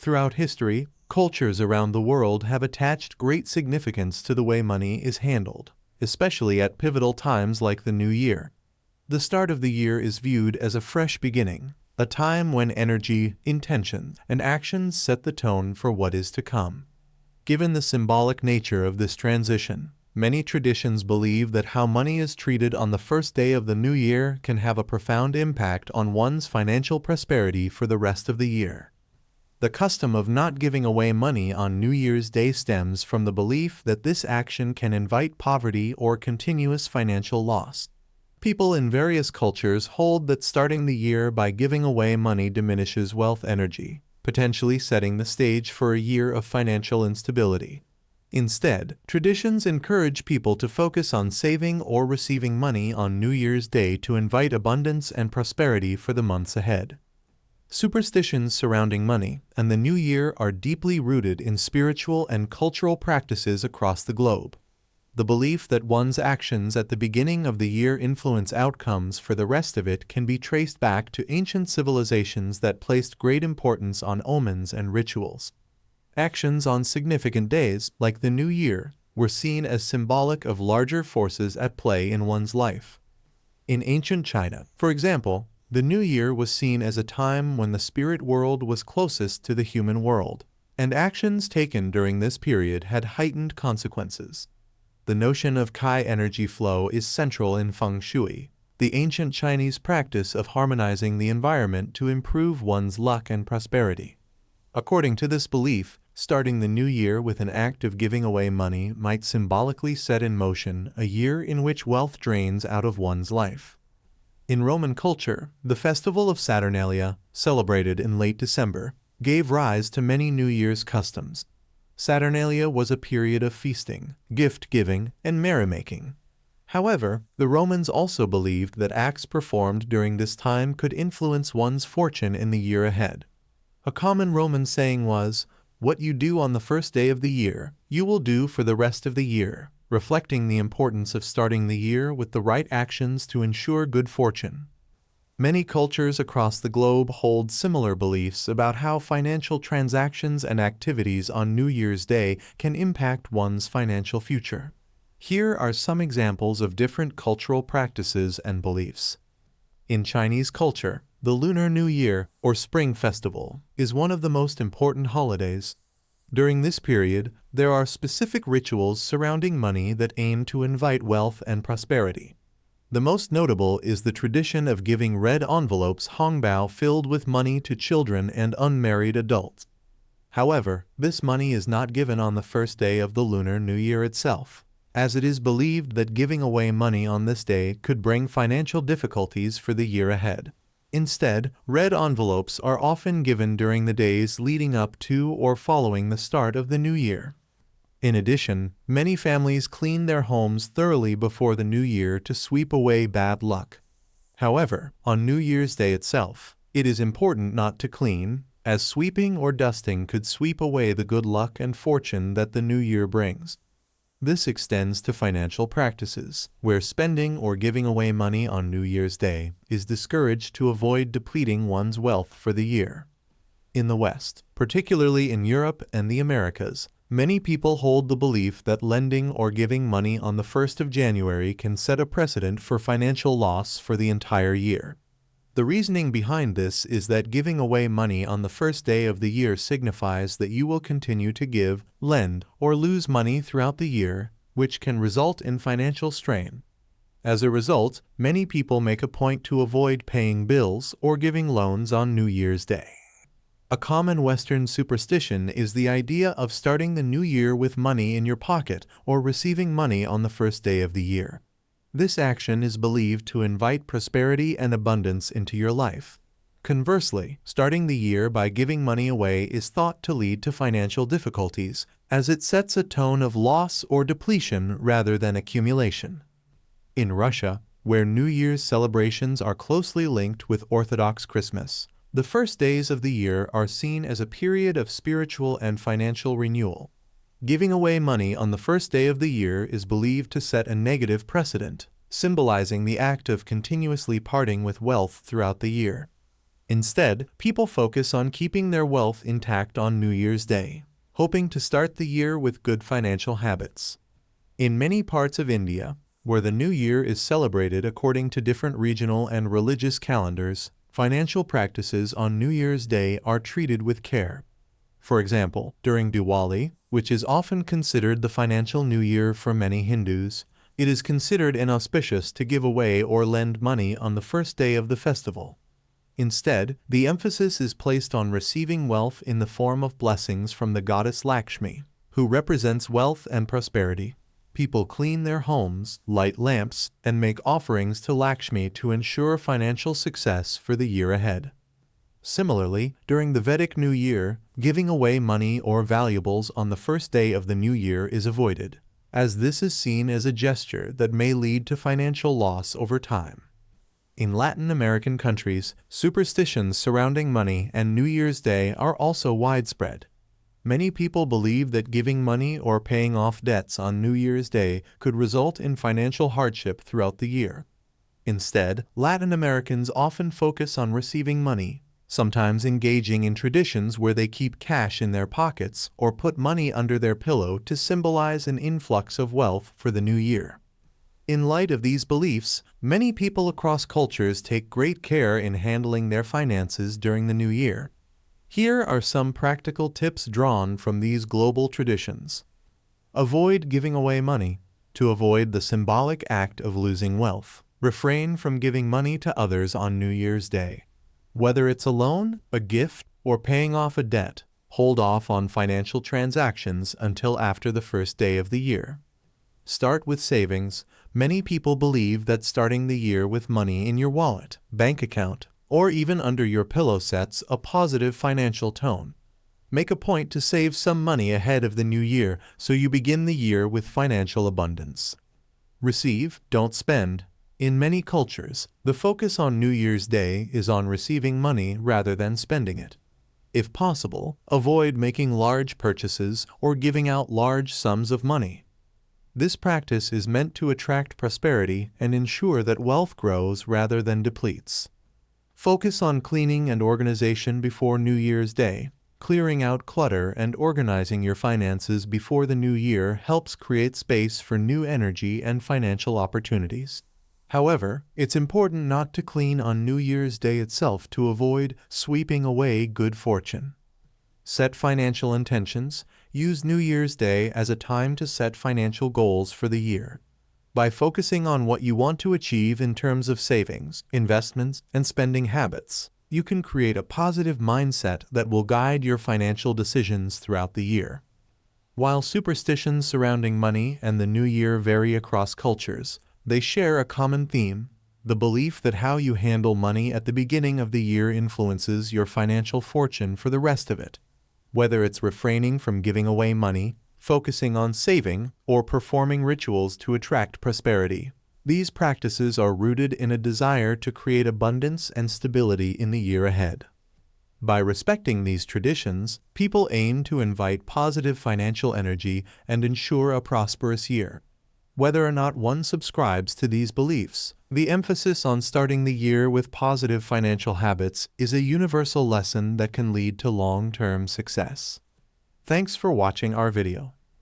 Throughout history, cultures around the world have attached great significance to the way money is handled, especially at pivotal times like the New Year. The start of the year is viewed as a fresh beginning, a time when energy, intention, and actions set the tone for what is to come. Given the symbolic nature of this transition, many traditions believe that how money is treated on the first day of the new year can have a profound impact on one's financial prosperity for the rest of the year. The custom of not giving away money on New Year's Day stems from the belief that this action can invite poverty or continuous financial loss. People in various cultures hold that starting the year by giving away money diminishes wealth energy, potentially setting the stage for a year of financial instability. Instead, traditions encourage people to focus on saving or receiving money on New Year's Day to invite abundance and prosperity for the months ahead. Superstitions surrounding money and the new year are deeply rooted in spiritual and cultural practices across the globe. The belief that one's actions at the beginning of the year influence outcomes for the rest of it can be traced back to ancient civilizations that placed great importance on omens and rituals. Actions on significant days, like the New Year, were seen as symbolic of larger forces at play in one's life. In ancient China, for example, the New Year was seen as a time when the spirit world was closest to the human world, and actions taken during this period had heightened consequences. The notion of Qi energy flow is central in Feng Shui, the ancient Chinese practice of harmonizing the environment to improve one's luck and prosperity. According to this belief, starting the new year with an act of giving away money might symbolically set in motion a year in which wealth drains out of one's life. In Roman culture, the festival of Saturnalia, celebrated in late December, gave rise to many New Year's customs. Saturnalia was a period of feasting, gift-giving, and merrymaking. However, the Romans also believed that acts performed during this time could influence one's fortune in the year ahead. A common Roman saying was, "What you do on the first day of the year, you will do for the rest of the year," reflecting the importance of starting the year with the right actions to ensure good fortune. Many cultures across the globe hold similar beliefs about how financial transactions and activities on New Year's Day can impact one's financial future. Here are some examples of different cultural practices and beliefs. In Chinese culture, the Lunar New Year, or Spring Festival, is one of the most important holidays. During this period, there are specific rituals surrounding money that aim to invite wealth and prosperity. The most notable is the tradition of giving red envelopes hongbao filled with money to children and unmarried adults. However, this money is not given on the first day of the Lunar New Year itself, as it is believed that giving away money on this day could bring financial difficulties for the year ahead. Instead, red envelopes are often given during the days leading up to or following the start of the new year. In addition, many families clean their homes thoroughly before the new year to sweep away bad luck. However, on New Year's Day itself, it is important not to clean, as sweeping or dusting could sweep away the good luck and fortune that the new year brings. This extends to financial practices, where spending or giving away money on New Year's Day is discouraged to avoid depleting one's wealth for the year. In the West, particularly in Europe and the Americas, many people hold the belief that lending or giving money on the 1st of January can set a precedent for financial loss for the entire year. The reasoning behind this is that giving away money on the first day of the year signifies that you will continue to give, lend, or lose money throughout the year, which can result in financial strain. As a result, many people make a point to avoid paying bills or giving loans on New Year's Day. A common Western superstition is the idea of starting the new year with money in your pocket or receiving money on the first day of the year. This action is believed to invite prosperity and abundance into your life. Conversely, starting the year by giving money away is thought to lead to financial difficulties, as it sets a tone of loss or depletion rather than accumulation. In Russia, where New Year's celebrations are closely linked with Orthodox Christmas, the first days of the year are seen as a period of spiritual and financial renewal. Giving away money on the first day of the year is believed to set a negative precedent, symbolizing the act of continuously parting with wealth throughout the year. Instead, people focus on keeping their wealth intact on New Year's Day, hoping to start the year with good financial habits. In many parts of India, where the New Year is celebrated according to different regional and religious calendars, financial practices on New Year's Day are treated with care. For example, during Diwali, which is often considered the financial New Year for many Hindus, it is considered inauspicious to give away or lend money on the first day of the festival. Instead, the emphasis is placed on receiving wealth in the form of blessings from the goddess Lakshmi, who represents wealth and prosperity. People clean their homes, light lamps, and make offerings to Lakshmi to ensure financial success for the year ahead. Similarly, during the Vedic New Year, giving away money or valuables on the first day of the new year is avoided, as this is seen as a gesture that may lead to financial loss over time. In Latin American countries, superstitions surrounding money and New Year's Day are also widespread. Many people believe that giving money or paying off debts on New Year's Day could result in financial hardship throughout the year. Instead, Latin Americans often focus on receiving money, sometimes engaging in traditions where they keep cash in their pockets or put money under their pillow to symbolize an influx of wealth for the new year. In light of these beliefs, many people across cultures take great care in handling their finances during the new year. Here are some practical tips drawn from these global traditions. Avoid giving away money. To avoid the symbolic act of losing wealth, refrain from giving money to others on New Year's Day. Whether it's a loan, a gift, or paying off a debt, hold off on financial transactions until after the first day of the year. Start with savings. Many people believe that starting the year with money in your wallet, bank account, or even under your pillow sets a positive financial tone. Make a point to save some money ahead of the new year so you begin the year with financial abundance. Receive, don't spend. In many cultures, the focus on New Year's Day is on receiving money rather than spending it. If possible, avoid making large purchases or giving out large sums of money. This practice is meant to attract prosperity and ensure that wealth grows rather than depletes. Focus on cleaning and organization before New Year's Day. Clearing out clutter and organizing your finances before the new year helps create space for new energy and financial opportunities. However, it's important not to clean on New Year's Day itself to avoid sweeping away good fortune. Set financial intentions. Use New Year's Day as a time to set financial goals for the year. By focusing on what you want to achieve in terms of savings, investments, and spending habits, you can create a positive mindset that will guide your financial decisions throughout the year. While superstitions surrounding money and the new year vary across cultures, they share a common theme: the belief that how you handle money at the beginning of the year influences your financial fortune for the rest of it. Whether it's refraining from giving away money, focusing on saving, or performing rituals to attract prosperity, these practices are rooted in a desire to create abundance and stability in the year ahead. By respecting these traditions, people aim to invite positive financial energy and ensure a prosperous year. Whether or not one subscribes to these beliefs, the emphasis on starting the year with positive financial habits is a universal lesson that can lead to long-term success. Thanks for watching our video.